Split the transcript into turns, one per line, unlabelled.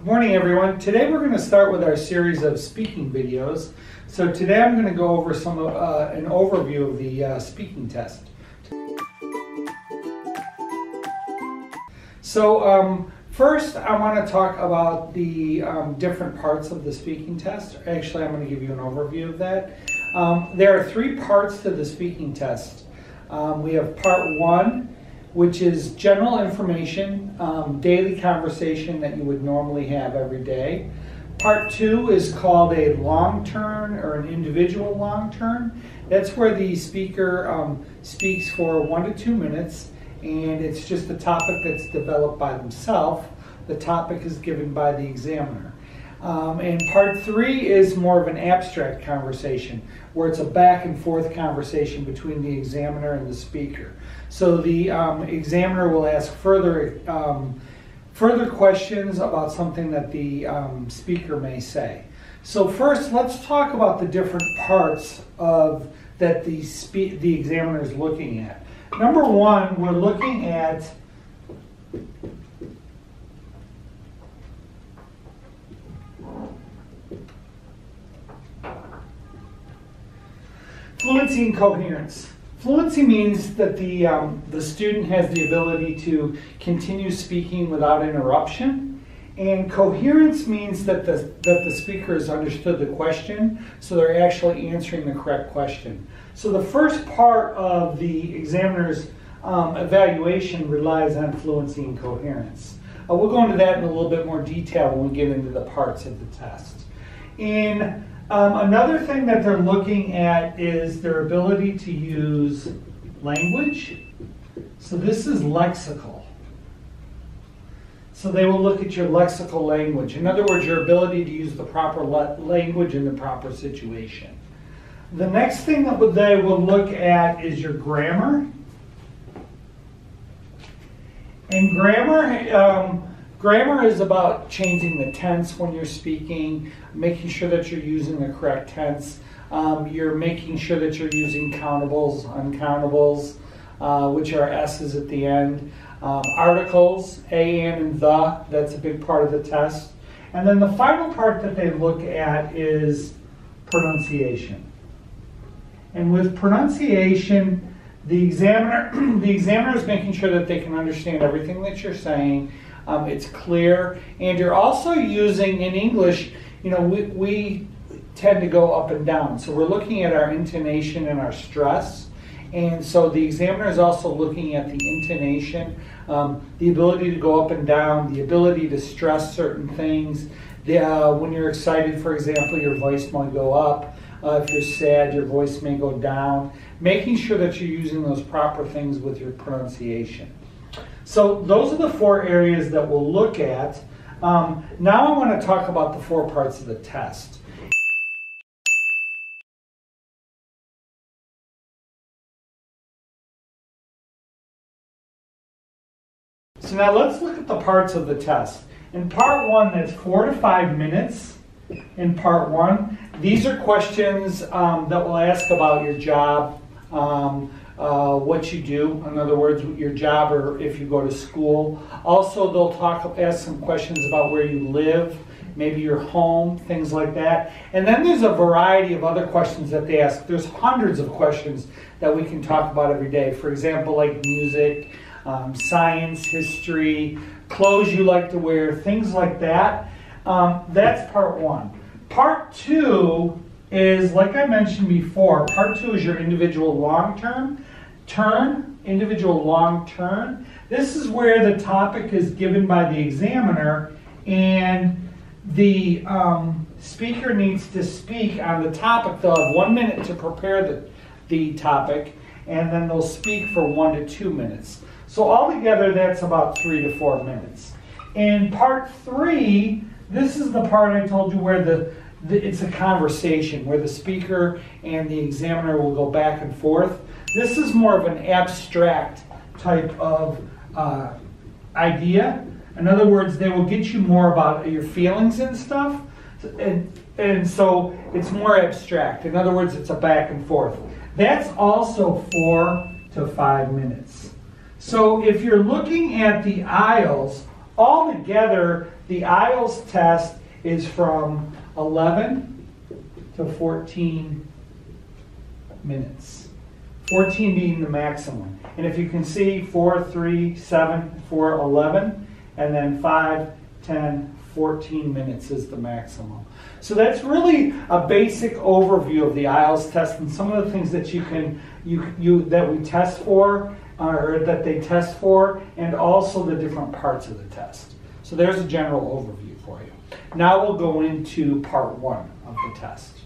Good morning, everyone. Today we're going to start with our series of speaking videos. So today I'm going to go over an overview of the speaking test. So first I want to talk about the different parts of the speaking test. Actually, I'm going to give you an overview of that. There are three parts to the speaking test. We have part one, which is general information, daily conversation that you would normally have every day. Part two is called a long turn or an individual long turn. That's where the speaker speaks for 1 to 2 minutes, and it's just a topic that's developed by themselves. The topic is given by the examiner. And part three is more of an abstract conversation, where it's a back and forth conversation between the examiner and the speaker. So the examiner will ask further questions about something that the speaker may say. So first, let's talk about the different parts that the examiner is looking at. Number one, we're looking at fluency and coherence. Fluency means that the student has the ability to continue speaking without interruption, and coherence means that the speaker has understood the question, so they're actually answering the correct question. So the first part of the examiner's evaluation relies on fluency and coherence. We'll go into that in a little bit more detail when we get into the parts of the test. Another thing that they're looking at is their ability to use language. So this is lexical. So they will look at your lexical language. In other words, your ability to use the proper language in the proper situation. The next thing that they will look at is your grammar. And grammar is about changing the tense when you're speaking, making sure that you're using the correct tense. You're making sure that you're using countables, uncountables, which are S's at the end. Articles, a, and the, that's a big part of the test. And then the final part that they look at is pronunciation. And with pronunciation, the examiner is making sure that they can understand everything that you're saying. It's clear, and you're also using, in English, we tend to go up and down. So we're looking at our intonation and our stress. And so the examiner is also looking at the intonation, the ability to go up and down, the ability to stress certain things. When you're excited, for example, your voice might go up. If you're sad, your voice may go down. Making sure that you're using those proper things with your pronunciation. So those are the four areas that we'll look at. Now I want to talk about the four parts of the test. So now let's look at the parts of the test. In part one, that's 4 to 5 minutes. In part one, these are questions that will ask about your job, what you do, in other words, your job or if you go to school. Also, they'll ask some questions about where you live, maybe your home, things like that. And then there's a variety of other questions that they ask. There's hundreds of questions that we can talk about every day. For example, like music, science, history, clothes you like to wear, things like that. That's part one. Part two is, like I mentioned before, part two is your individual long-term individual long turn. This is where the topic is given by the examiner, and the speaker needs to speak on the topic. They'll have 1 minute to prepare the topic, and then they'll speak for 1 to 2 minutes. So altogether, that's about 3 to 4 minutes. In part three, this is the part I told you where it's a conversation, where the speaker and the examiner will go back and forth. This is more of an abstract type of idea. In other words, they will get you more about your feelings and stuff. And so it's more abstract. In other words, it's a back and forth. That's also 4 to 5 minutes. So if you're looking at the aisles, Altogether, the IELTS test is from 11 to 14 minutes. 14 being the maximum. And if you can see 4, 3, 7, 4, 11, and then 5, 10, 14 minutes is the maximum. So that's really a basic overview of the IELTS test and some of the things that that we test for, or that they test for, and also the different parts of the test. So there's a general overview for you. Now we'll go into part 1 of the test.